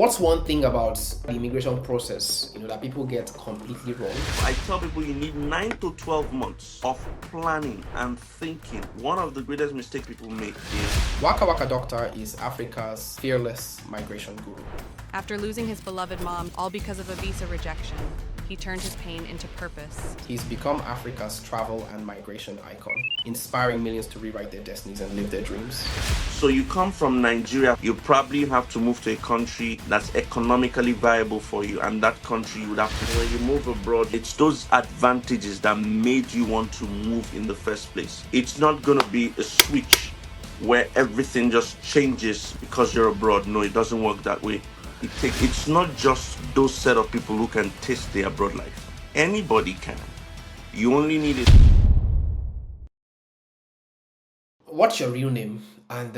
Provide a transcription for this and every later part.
What's one thing about the immigration process, that people get completely wrong? I tell people you need 9 to 12 months of planning and thinking. One of the greatest mistakes people make is WakaWaka Doctor is Africa's fearless migration guru. After losing his beloved mom, all because of a visa rejection, he turned his pain into purpose. He's become Africa's travel and migration icon, inspiring millions to rewrite their destinies and live their dreams. so you come from Nigeria, you probably have to move to a country that's economically viable for you, and that country you would have to. When you move abroad, it's those advantages that made you want to move in the first place. It's not going to be a switch where everything just changes because you're abroad. No, it doesn't work that way. It's not just those set of people who can taste the abroad life. Anybody can. You only need it. What's your real name? And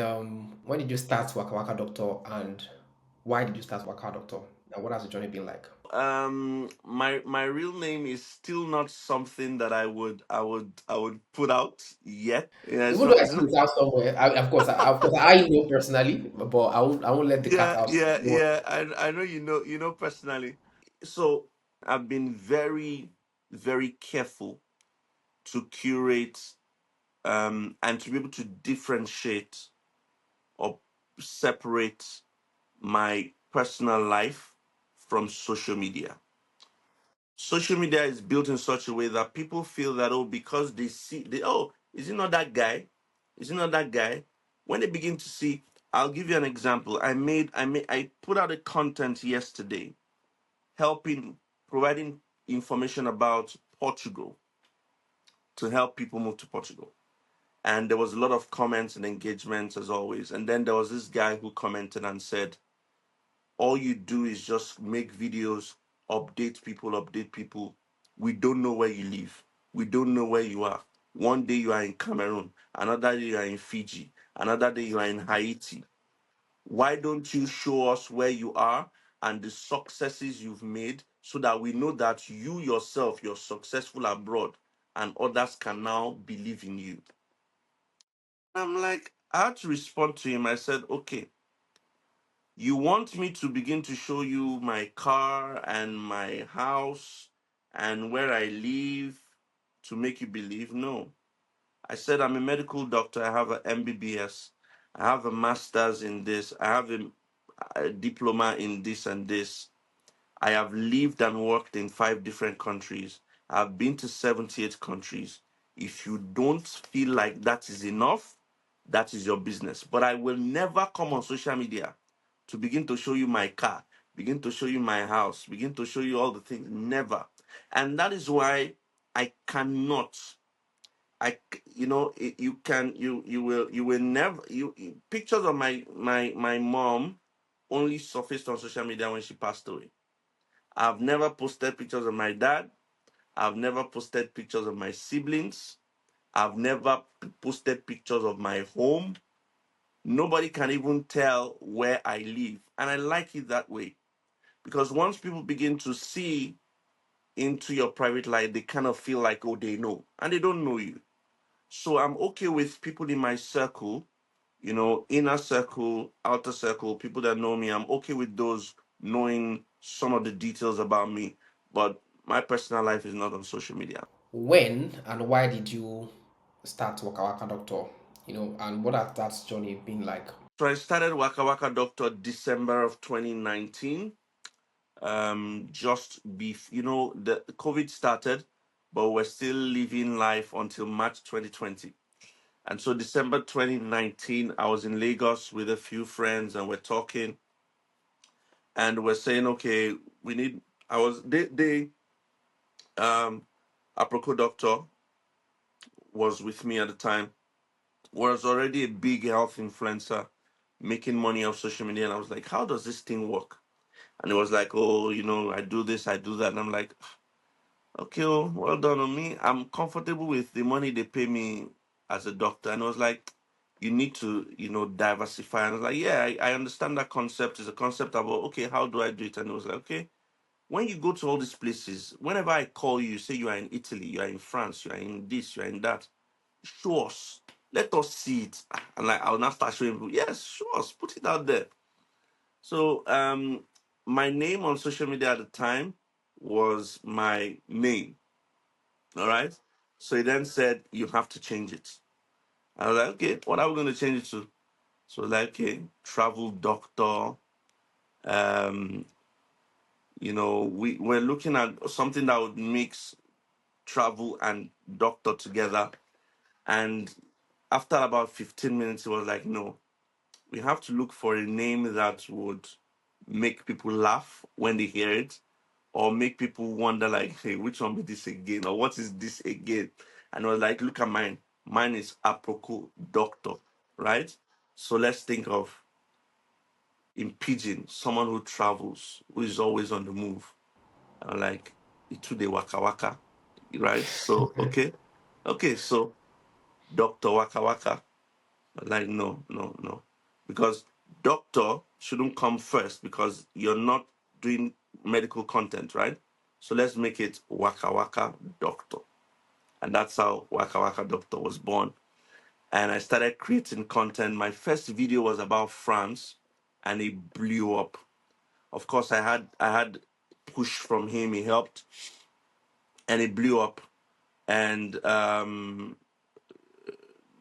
when did you start WakaWaka Doctor? And why did you start WakaWaka Doctor? And what has the journey been like? My real name is still not something that I would put out yet. Yeah, Even though I see it out somewhere, of course, I know personally, but I won't let the cat yeah, out. yeah, yeah. I know you know personally. So I've been very, very careful to curate and to be able to differentiate or separate my personal life from social media. Social media is built in such a way that people feel that, oh, because oh, is it not that guy? Is it not that guy? When they begin to see, I'll give you an example. I put out a content yesterday helping, providing information about Portugal to help people move to Portugal. And there was a lot of comments and engagements as always. And then there was this guy who commented and said, all you do is just make videos, update people. We don't know where you live. We don't know where you are. One day you are in Cameroon, another day you are in Fiji, another day you are in Haiti. Why don't you show us where you are and the successes you've made so that we know that you yourself, you're successful abroad and others can now believe in you? I'm like, I had to respond to him. I said, okay, you want me to begin to show you my car and my house and where I live to make you believe? No. I said, I'm a medical doctor. I have an MBBS. I have a master's in this. I have a diploma in this and this. I have lived and worked in 5 different countries. I've been to 78 countries. If you don't feel like that is enough, that is your business. But I will never come on social media to begin to show you my car, begin to show you my house, begin to show you all the things. Never. And that is why I cannot. You can, you will never, pictures of my mom only surfaced on social media when she passed away. I've never posted pictures of my dad. I've never posted pictures of my siblings. I've never posted pictures of my home. Nobody can even tell where I live. And I like it that way. Because once people begin to see into your private life, they kind of feel like, oh, they know. And they don't know you. So I'm okay with people in my circle, inner circle, outer circle, people that know me. I'm okay with those knowing some of the details about me. But my personal life is not on social media. When and why did you start WakaWaka Doctor? And what has that journey been like? So I started WakaWaka Doctor December of 2019. Just the COVID started, but we're still living life until March 2020. And so December 2019, I was in Lagos with a few friends and we're talking and we're saying, okay, we need, I was, um, Aproko Doctor was with me at the time, was already a big health influencer, making money off social media. And I was like, how does this thing work? And it was like, oh, I do this, I do that. And I'm like, okay, well done on me. I'm comfortable with the money they pay me as a doctor. And I was like, you need to, diversify. And I was like, yeah, I understand that concept. Is a concept about, okay, how do I do it? And it was like, okay, when you go to all these places, whenever I call you, say you are in Italy, you are in France, you are in this, you are in that, show us. Let us see it. And like, I'll now start showing people, yes, show us, put it out there. So my name on social media at the time was my name. All right. So he then said, you have to change it. I was like, okay, what are we going to change it to? So like, okay, travel doctor. Um, we're looking at something that would mix travel and doctor together. And after about 15 minutes, he was like, no, we have to look for a name that would make people laugh when they hear it, or make people wonder, like, hey, which one be this again? Or what is this again? And I was like, look at mine. Mine is Aproko Doctor, right? So let's think of, in Pidgin, someone who travels, who is always on the move. I'm like, itu de waka waka, right? So, okay. Okay, so Dr. Waka Waka. Like, no, no, no. Because doctor shouldn't come first because you're not doing medical content, right? So let's make it Waka Waka Doctor. And that's how Waka Waka Doctor was born. And I started creating content. My first video was about France and it blew up. Of course, I had push from him, he helped, and it blew up. And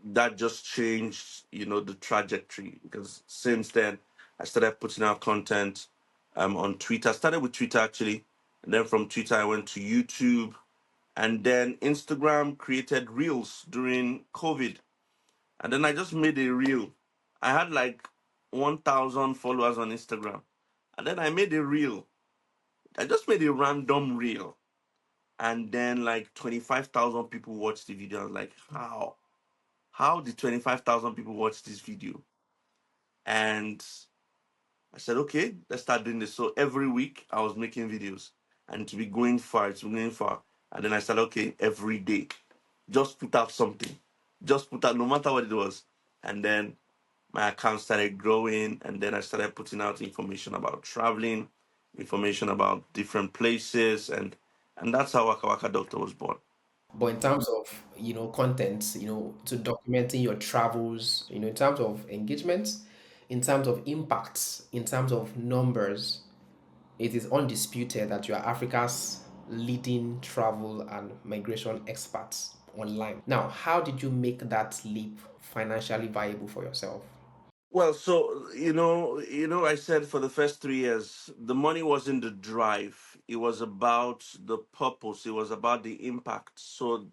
that just changed, the trajectory, because since then I started putting out content on Twitter. I started with Twitter actually, and then from Twitter I went to YouTube, and then Instagram created Reels during COVID, and then I just made a reel. I had like 1,000 followers on Instagram, and then I made a reel. I just made a random reel, and then like 25,000 people watched the video. I was like, how? How did 25,000 people watch this video? And I said, okay, let's start doing this. So every week I was making videos, and to be going far, to be going far. And then I said, okay, every day, just put out something, just put out, no matter what it was. And then my account started growing, and then I started putting out information about traveling, information about different places, and that's how Waka Waka Doctor was born. But in terms of, content, to documenting your travels, in terms of engagement, in terms of impacts, in terms of numbers, it is undisputed that you are Africa's leading travel and migration experts online. Now, how did you make that leap financially viable for yourself? Well, so I said for the first 3 years, the money wasn't the drive. It was about the purpose. It was about the impact. So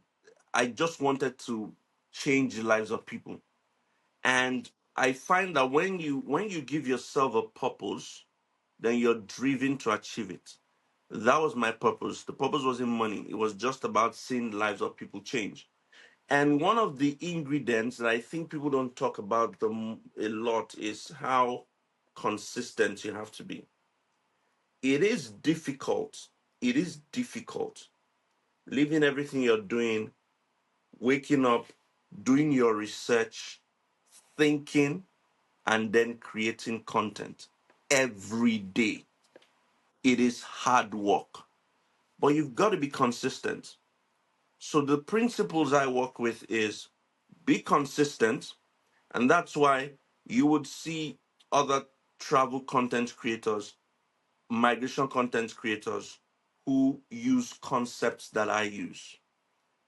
I just wanted to change the lives of people. And I find that when you give yourself a purpose, then you're driven to achieve it. That was my purpose. The purpose wasn't money. It was just about seeing the lives of people change. And one of the ingredients that I think people don't talk about a lot is how consistent you have to be. It is difficult. It is difficult leaving everything you're doing, waking up, doing your research, thinking, and then creating content every day. It is hard work, but you've got to be consistent. So the principles I work with is be consistent. And that's why you would see other travel content creators, migration content creators who use concepts that I use.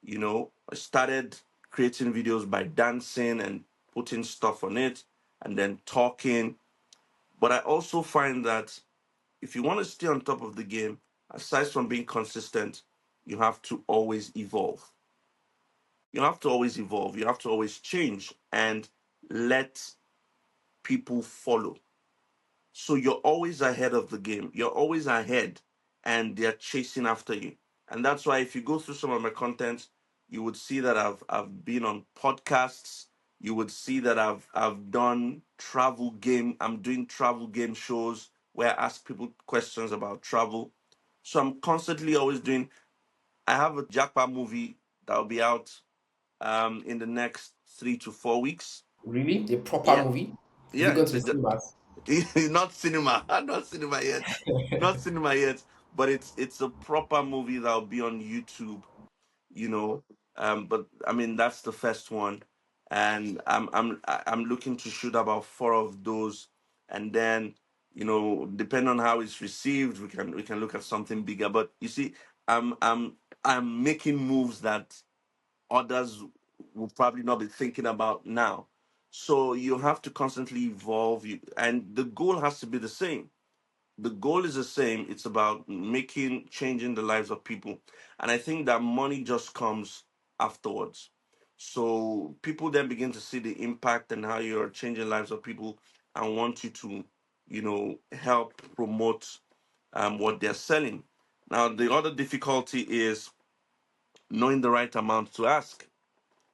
I started creating videos by dancing and putting stuff on it and then talking. But I also find that if you want to stay on top of the game, aside from being consistent, you have to always evolve. You have to always evolve. You have to always change and let people follow. So you're always ahead of the game. You're always ahead, and they're chasing after you. And that's why if you go through some of my content, you would see that I've been on podcasts. You would see that I've done travel game. I'm doing travel game shows where I ask people questions about travel. So I'm constantly always doing. I have a japa movie that will be out in the next 3 to 4 weeks. Really? A proper Yeah, movie? Is it yeah. going to the cinemas? Not cinema, not cinema yet, not cinema yet. But it's a proper movie that'll be on YouTube. You know, but I mean that's the first one, and I'm looking to shoot about four of those, and then Depending on how it's received, we can look at something bigger. But you see, I'm making moves that others will probably not be thinking about now. So you have to constantly evolve, and the goal has to be the same. The goal is the same. It's about changing the lives of people. And I think that money just comes afterwards. So people then begin to see the impact and how you're changing lives of people and want you to, help promote what they're selling. Now, the other difficulty is knowing the right amount to ask,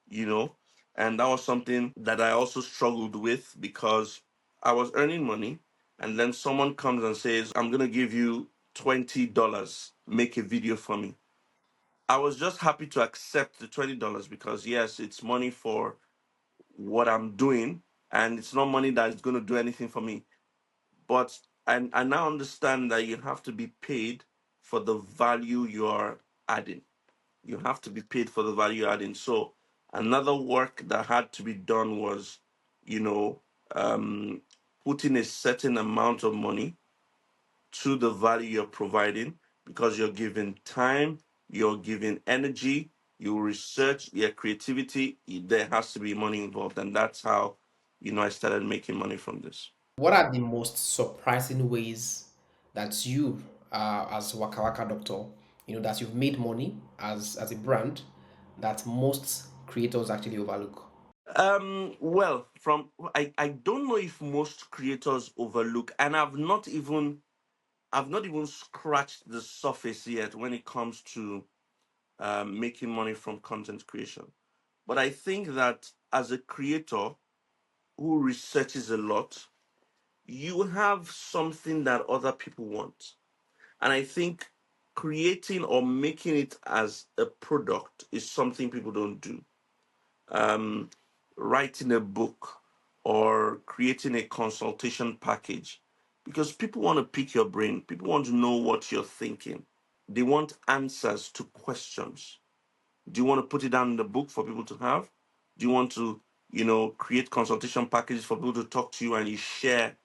you know, and that was something that I also struggled with because I was earning money, and then someone comes and says, I'm going to give you $20, make a video for me. I was just happy to accept the $20 because, yes, it's money for what I'm doing, and it's not money that is going to do anything for me. But I now understand that you have to be paid for the value you are adding. You have to be paid for the value adding. So another work that had to be done was, you know, um, putting a certain amount of money to the value you're providing because you're giving time, you're giving energy, you research, your creativity. There has to be money involved, and that's how, I started making money from this. What are the most surprising ways that you, as WakaWaka Doctor, that you've made money as a brand that most creators actually overlook? Well, from I don't know if most creators overlook, and I've not even scratched the surface yet when it comes to making money from content creation. But I think that as a creator who researches a lot, you have something that other people want. And I think creating or making it as a product is something people don't do. Um, Writing a book or creating a consultation package, because people want to pick your brain, people want to know what you're thinking. They want answers to questions. Do you want to put it down in the book for people to have? Do you want to, create consultation packages for people to talk to you and you share,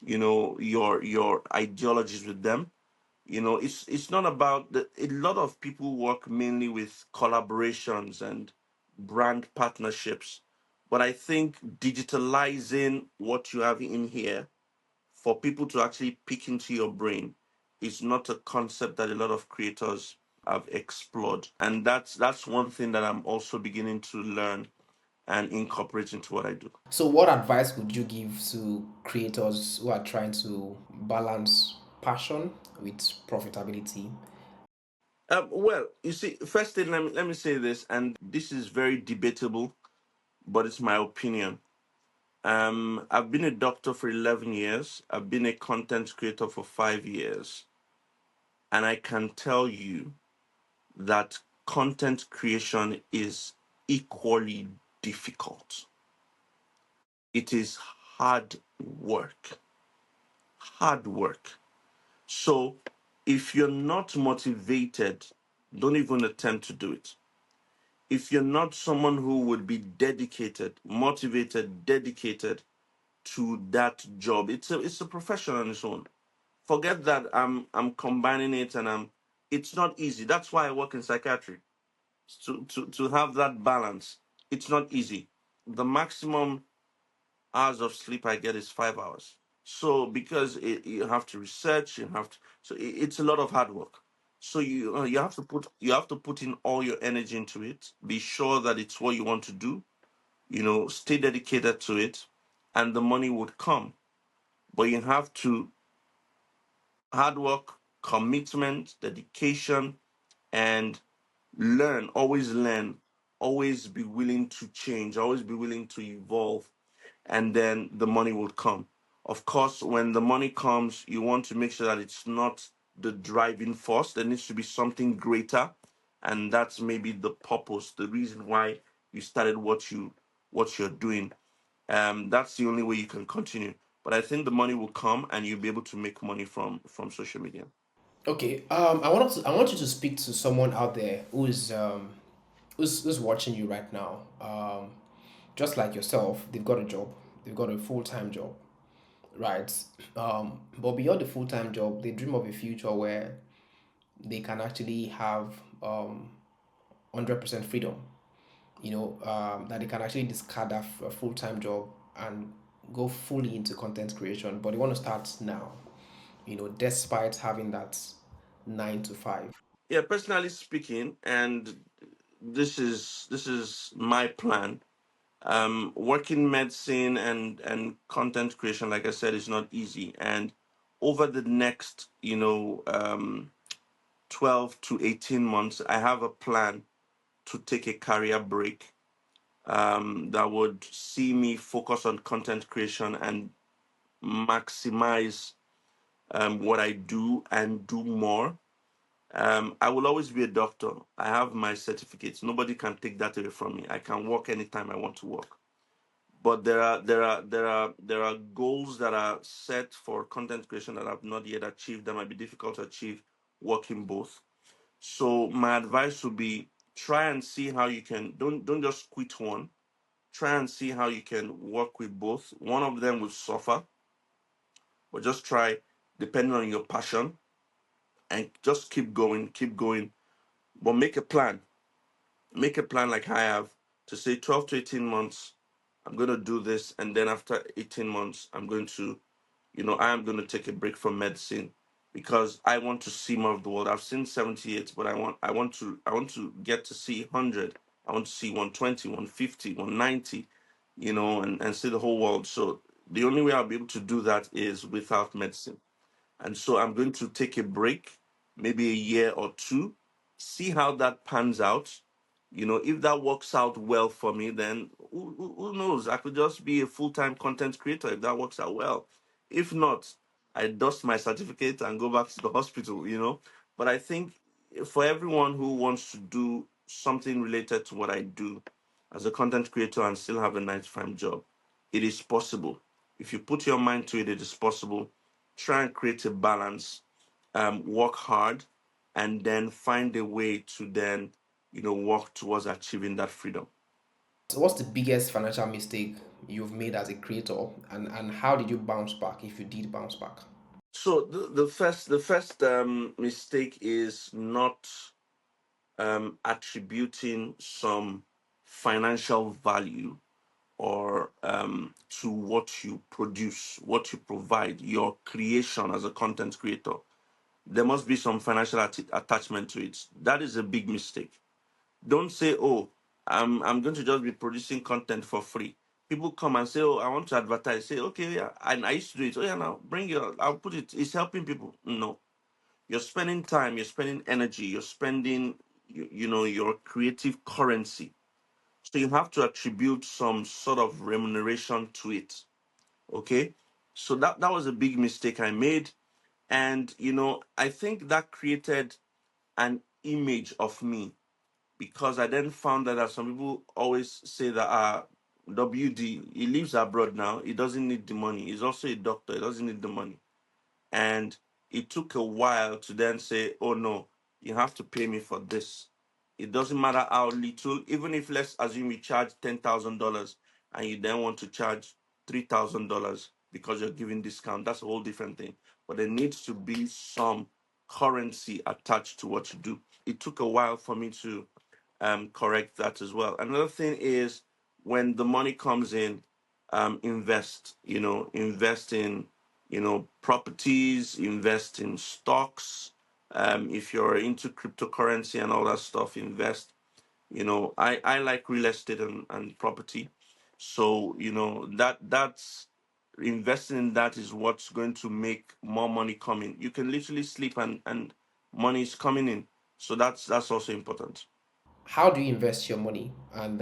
your ideologies with them? It's not about a lot of people work mainly with collaborations and brand partnerships. But I think digitalizing what you have in here for people to actually pick into your brain is not a concept that a lot of creators have explored. And that's one thing that I'm also beginning to learn and incorporate into what I do. So, what advice would you give to creators who are trying to balance passion with profitability? Well, you see, first thing, let me say this, and this is very debatable, but it's my opinion. I've been a doctor for 11 years. I've been a content creator for 5 years. And I can tell you that content creation is equally difficult. It is hard work. Hard work. So if you're not motivated, don't even attempt to do it. If you're not someone who would be dedicated, motivated, dedicated to that job, it's a profession on its own. Forget that I'm combining it, and it's not easy. That's why I work in psychiatry, to have that balance. It's not easy. The maximum hours of sleep I get is 5 hours. So because you have to research, it's a lot of hard work. So you have to put in all your energy into it. Be sure that it's what you want to do. Stay dedicated to it, and the money would come. But you have to hard work, commitment, dedication, and learn, always be willing to change, always be willing to evolve, and then the money will come. Of course, when the money comes, you want to make sure that it's not the driving force. There needs to be something greater, and that's maybe the purpose, the reason why you started what you're doing. That's the only way you can continue. But I think the money will come, and you'll be able to make money from social media. Okay, I want you to speak to someone out there who's watching you right now. Just like yourself, they've got a job, they've got a full time job, right? But beyond the full-time job, they dream of a future where they can actually have 100% freedom. That they can actually discard that full-time job and go fully into content creation. But they want to start now. Despite having that 9 to 5. Yeah, personally speaking, and this is my plan. Working medicine and content creation, like I said, is not easy. And over the next, 12 to 18 months, I have a plan to take a career break that would see me focus on content creation and maximize what I do and do more. I will always be a doctor. I have my certificates. Nobody can take that away from me. I can work anytime I want to work. But there are goals that are set for content creation that I've not yet achieved that might be difficult to achieve working both. So my advice would be try and see how you can don't just quit one. Try and see how you can work with both. One of them will suffer, but just try depending on your passion and just keep going. But make a plan like I have to say 12 to 18 months, I'm going to do this. And then after 18 months, I am going to take a break from medicine because I want to see more of the world. I've seen 78, but I want to get to see 100. I want to see 120, 150, 190, and see the whole world. So the only way I'll be able to do that is without medicine. And so I'm going to take a break, maybe a year or two, see how that pans out. If that works out well for me, then who knows? I could just be a full time content creator if that works out well. If not, I dust my certificate and go back to the hospital. But I think for everyone who wants to do something related to what I do as a content creator and still have a 9 to 5 job, it is possible. If you put your mind to it, it is possible. Try and create a balance, work hard, and then find a way to then, work towards achieving that freedom. So what's the biggest financial mistake you've made as a creator, and how did you bounce back if you did bounce back? So the first mistake is not attributing some financial value or to what you produce, what you provide, your creation as a content creator. There must be some financial attachment to it. That is a big mistake. Don't say, "Oh, I'm going to just be producing content for free." People come and say, "Oh, I want to advertise." Say, "Okay, yeah," and I used to do it. "Oh yeah, now bring your, I'll put it." It's helping people. No, you're spending time, you're spending energy, you're spending, your creative currency. So you have to attribute some sort of remuneration to it. Okay, so that was a big mistake I made, and I think that created an image of me because I then found that some people always say that WD, he lives abroad now, he doesn't need the money. He's also a doctor, he doesn't need the money. And it took a while to then say, oh no, you have to pay me for this. It doesn't matter how little, even if let's assume you charge $10,000 and you then want to charge $3,000 because you're giving discount, that's a whole different thing. But there needs to be some currency attached to what you do. It took a while for me to correct that as well. Another thing is when the money comes in, invest. Invest in properties, invest in stocks. If you're into cryptocurrency and all that stuff, invest. I like real estate and property, so that's investing in that is what's going to make more money coming. You can literally sleep and money is coming in, so that's also important. How do you invest your money, and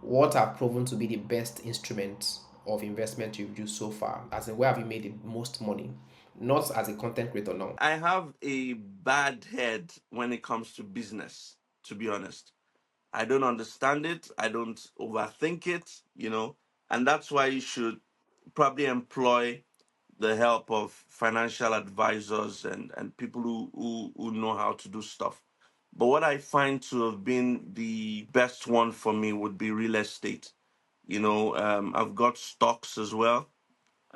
what have proven to be the best instruments of investment you've used so far? As in, where have you made the most money? Not as a content creator now. I have a bad head when it comes to business, to be honest. I don't understand it. I don't overthink it. And that's why you should probably employ the help of financial advisors and people who know how to do stuff. But what I find to have been the best one for me would be real estate. I've got stocks as well.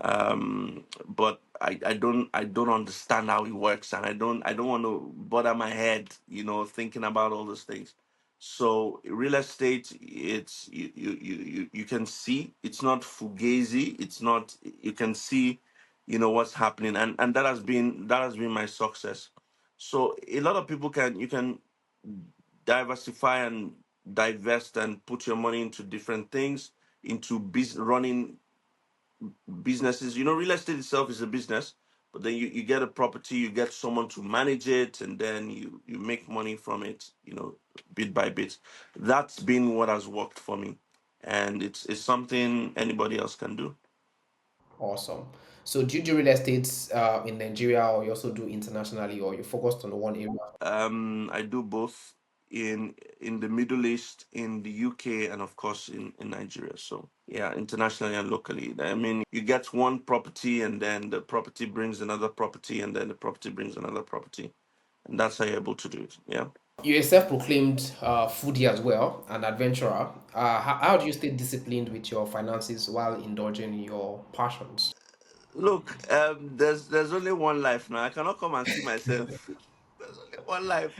But I don't understand how it works, and I don't want to bother my head, thinking about all those things. So real estate, it's you can see it's not fugazi. It's not, you can see, what's happening, and that has been my success. So a lot of people can diversify and divest and put your money into different things, into running businesses. Real estate itself is a business, but then you get a property, you get someone to manage it, and then you make money from it, bit by bit. That's been what has worked for me, and it's something anybody else can do. Awesome. So do you do real estate in Nigeria, or you also do internationally, or you focused on one area? I do both in the Middle East, in the UK, and of course in Nigeria. So yeah, internationally and locally. I mean, you get one property, and then the property brings another property, and then the property brings another property, and that's how you're able to do it. Yeah. You're a self-proclaimed foodie as well, an adventurer. How do you stay disciplined with your finances while indulging in your passions? Look, there's only one life now. I cannot come and see myself. There's only one life.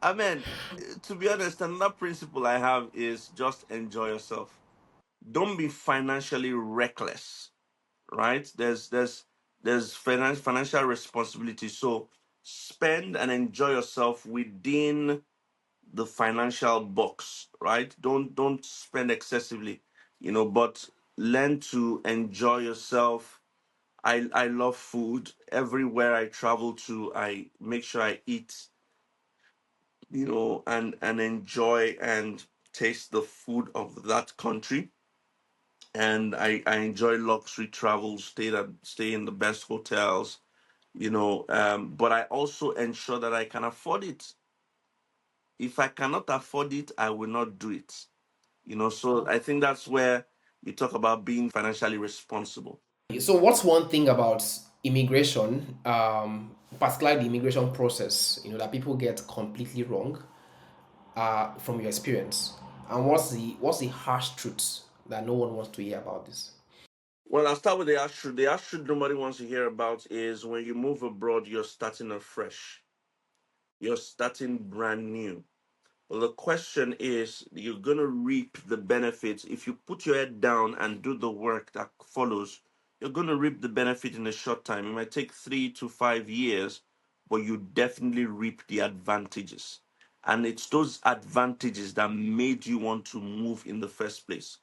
I mean, to be honest, another principle I have is just enjoy yourself. Don't be financially reckless, right? There's financial responsibility. So spend and enjoy yourself within the financial box, right? Don't spend excessively, but learn to enjoy yourself. I love food. Everywhere I travel to, I make sure I eat, and enjoy and taste the food of that country. And I enjoy luxury travel, stay in the best hotels, but I also ensure that I can afford it. If I cannot afford it, I will not do it. So I think that's where you talk about being financially responsible. So, what's one thing about immigration, particularly the immigration process, that people get completely wrong, from your experience, and what's the harsh truth that no one wants to hear about this? Well, I'll start with the astro. The astro nobody wants to hear about is when you move abroad, you're starting afresh. You're starting brand new. Well, the question is, you're going to reap the benefits. If you put your head down and do the work that follows, you're going to reap the benefit in a short time. It might take 3 to 5 years, but you definitely reap the advantages. And it's those advantages that made you want to move in the first place.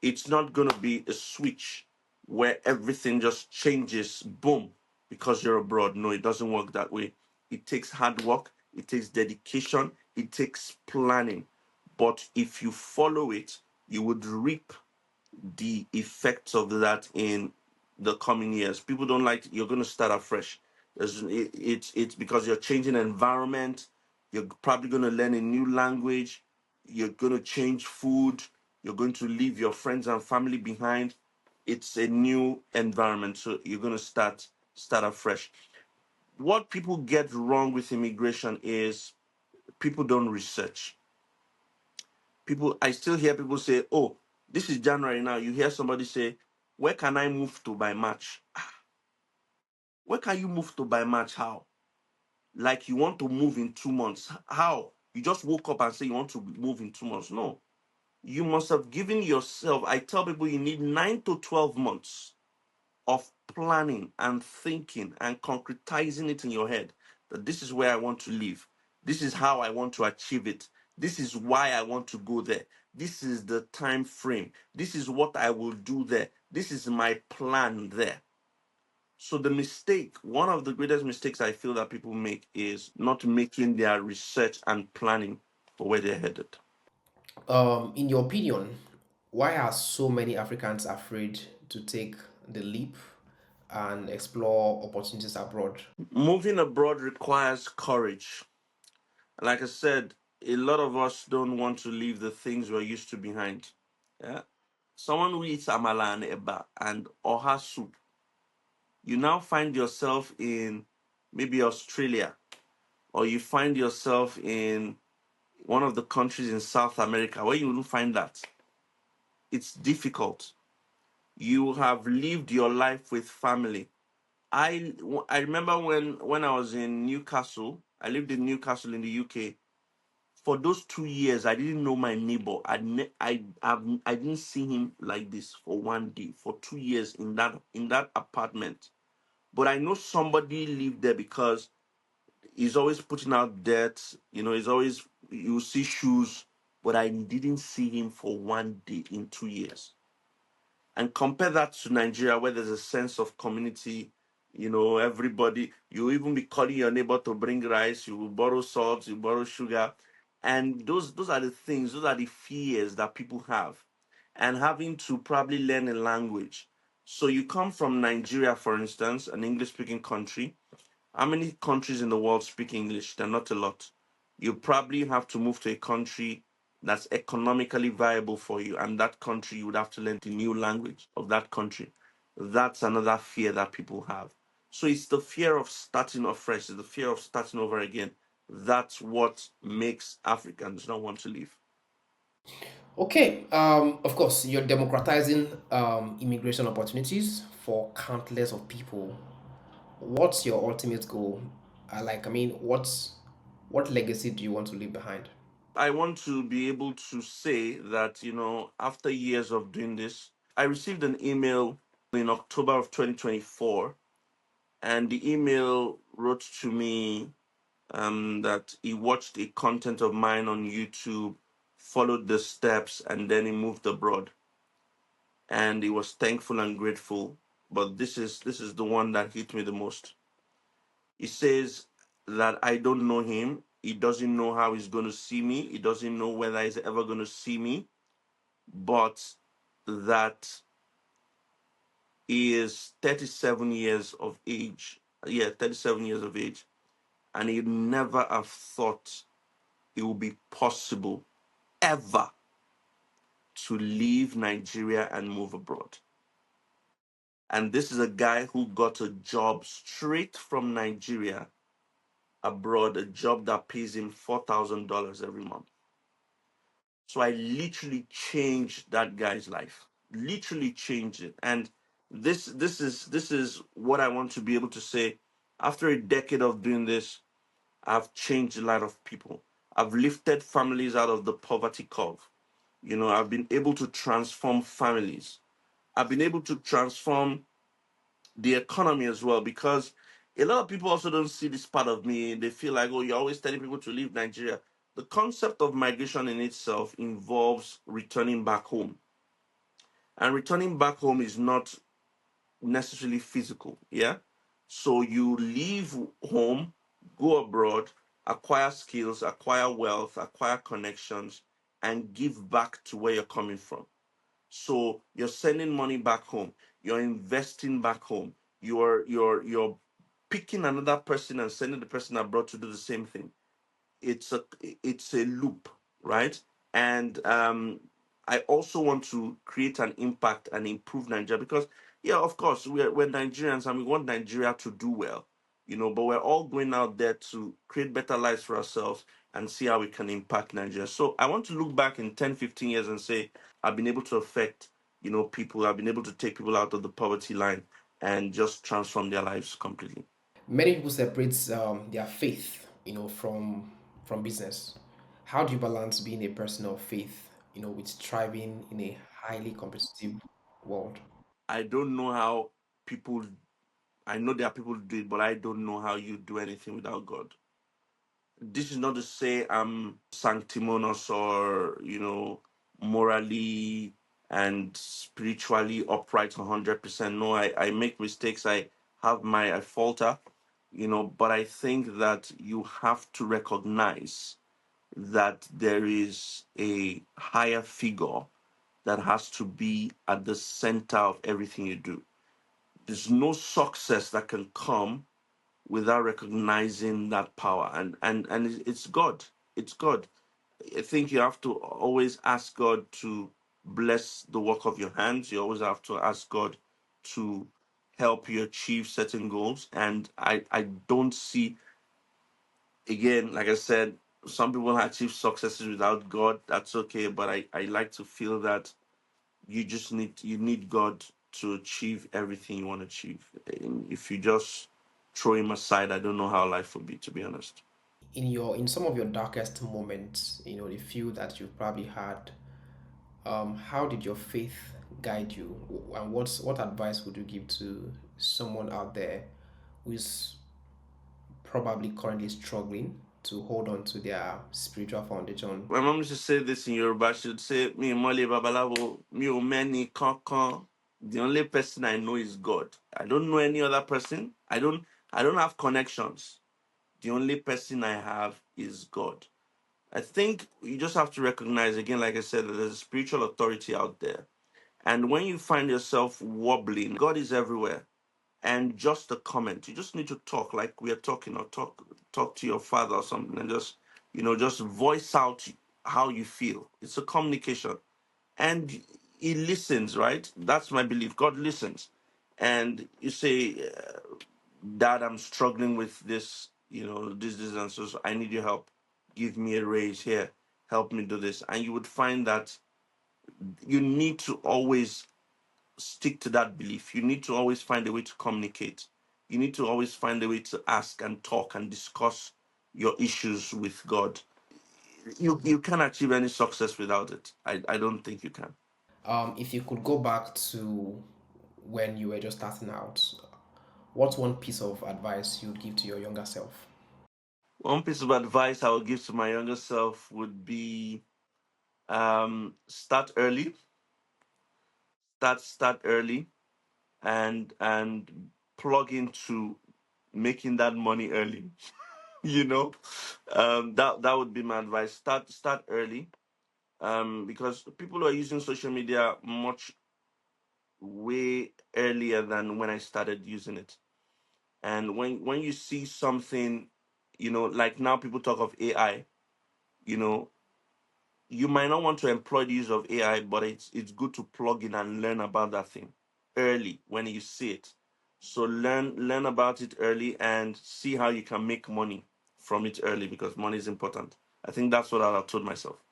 It's not going to be a switch where everything just changes, boom, because you're abroad. No, it doesn't work that way. It takes hard work, it takes dedication, it takes planning. But if you follow it, you would reap the effects of that in the coming years. People don't like, you're going to start afresh. It's because you're changing environment. You're probably going to learn a new language. You're going to change food. You're going to leave your friends and family behind. It's a new environment, so you're going to start afresh. What people get wrong with immigration is people don't research. I still hear people say, "Oh, this is January now." You hear somebody say, "Where can I move to by March?" Where can you move to by March? How? Like you want to move in 2 months? How? You just woke up and say you want to move in 2 months? No, you must have given yourself. I tell people you need 9 to 12 months of planning and thinking and concretizing it in your head, that this is where I want to live. This is how I want to achieve it. This is why I want to go there. This is the time frame. This is what I will do there. This is my plan there. So one of the greatest mistakes I feel that people make is not making their research and planning for where they're headed. In your opinion, why are so many Africans afraid to take the leap and explore opportunities abroad? Moving abroad requires courage. Like I said, a lot of us don't want to leave the things we're used to behind. Yeah. Someone who eats amala and eba and oha soup, you now find yourself in maybe Australia, or you find yourself in one of the countries in South America where you will find that. It's difficult. You have lived your life with family. I remember when I was in Newcastle. I lived in Newcastle in the UK. For those 2 years, I didn't know my neighbor. I didn't see him like this for one day for 2 years in that apartment. But I know somebody lived there because he's always putting out dirt. He's always, you see shoes, but I didn't see him for one day in 2 years. And compare that to Nigeria, where there's a sense of community. Everybody, you even be calling your neighbor to bring rice, you will borrow salt, you borrow sugar. And those are the things, those are the fears that people have. And having to probably learn a language. So you come from Nigeria, for instance, an English speaking country. How many countries in the world speak English? They're not a lot. You probably have to move to a country that's economically viable for you, and that country you would have to learn the new language of that country. That's another fear that people have. So it's the fear of starting afresh, it's the fear of starting over again. That's what makes Africans not want to leave. Okay, of course, you're democratizing immigration opportunities for countless of people. What's your ultimate goal? Like, I mean, what legacy do you want to leave behind? I want to be able to say that, after years of doing this, I received an email in October of 2024, and the email wrote to me that he watched a content of mine on YouTube, followed the steps, and then he moved abroad. And he was thankful and grateful. But this is the one that hit me the most. He says that I don't know him. He doesn't know how he's going to see me. He doesn't know whether he's ever going to see me, but that he is 37 years of age. Yeah, 37 years of age. And he never have thought it would be possible ever to leave Nigeria and move abroad. And this is a guy who got a job straight from Nigeria abroad, a job that pays him $4,000 every month. So I literally changed that guy's life. Literally changed it. And this is what I want to be able to say. After a decade of doing this, I've changed a lot of people. I've lifted families out of the poverty curve. I've been able to transform families. I've been able to transform the economy as well, because a lot of people also don't see this part of me. They feel like, oh, you're always telling people to leave Nigeria. The concept of migration in itself involves returning back home. And returning back home is not necessarily physical. Yeah. So you leave home, go abroad, acquire skills, acquire wealth, acquire connections, and give back to where you're coming from. So you're sending money back home. You're investing back home. You're picking another person and sending the person abroad to do the same thing. It's a loop, right? And I also want to create an impact and improve Nigeria, because yeah, of course, we're Nigerians and we want Nigeria to do well, but we're all going out there to create better lives for ourselves and see how we can impact Nigeria. So I want to look back in 10, 15 years and say I've been able to affect, people. I've been able to take people out of the poverty line and just transform their lives completely. Many people separate their faith, from business. How do you balance being a person of faith, with thriving in a highly competitive world? I don't know how people I know there are people who do it, but I don't know how you do anything without God. This is not to say I'm sanctimonious or, morally and spiritually upright 100%. No, I make mistakes. I falter, but I think that you have to recognize that there is a higher figure that has to be at the center of everything you do. There's no success that can come without recognizing that power, and it's God. It's God. I think you have to always ask God to bless the work of your hands. You always have to ask God to help you achieve certain goals. And I don't see, again, like I said, some people achieve successes without God. That's okay, but I like to feel that you need God to achieve everything you want to achieve. If you just throw him aside, I don't know how life would be, to be honest. In some of your darkest moments, the few that you've probably had, how did your faith guide you? And what advice would you give to someone out there who is probably currently struggling to hold on to their spiritual foundation? My mom used to say this in Yoruba. She would say, "Mi mole babalavo, mi o many kankan. The only person I know is God. I don't know any other person. I don't have connections. The only person I have is God." I think you just have to recognize, again, like I said, that there's a spiritual authority out there. And when you find yourself wobbling, God is everywhere. And just a comment, you just need to talk like we are talking, or talk to your father or something, and just voice out how you feel. It's a communication. And he listens, right? That's my belief. God listens. And you say, Dad, I'm struggling with this, this, and so I need your help. Give me a raise here. Help me do this. And you would find that you need to always stick to that belief. You need to always find a way to communicate. You need to always find a way to ask and talk and discuss your issues with God. You can't achieve any success without it. I don't think you can. If you could go back to when you were just starting out, what's one piece of advice you'd give to your younger self? One piece of advice I would give to my younger self would be, start early. Start early, and plug into making that money early. you know, that would be my advice. Start early, because people are using social media much way earlier than when I started using it. And when you see something, like now people talk of AI, you know, you might not want to employ the use of AI, but it's good to plug in and learn about that thing early when you see it. So learn about it early and see how you can make money from it early, because money is important. I think that's what I've told myself.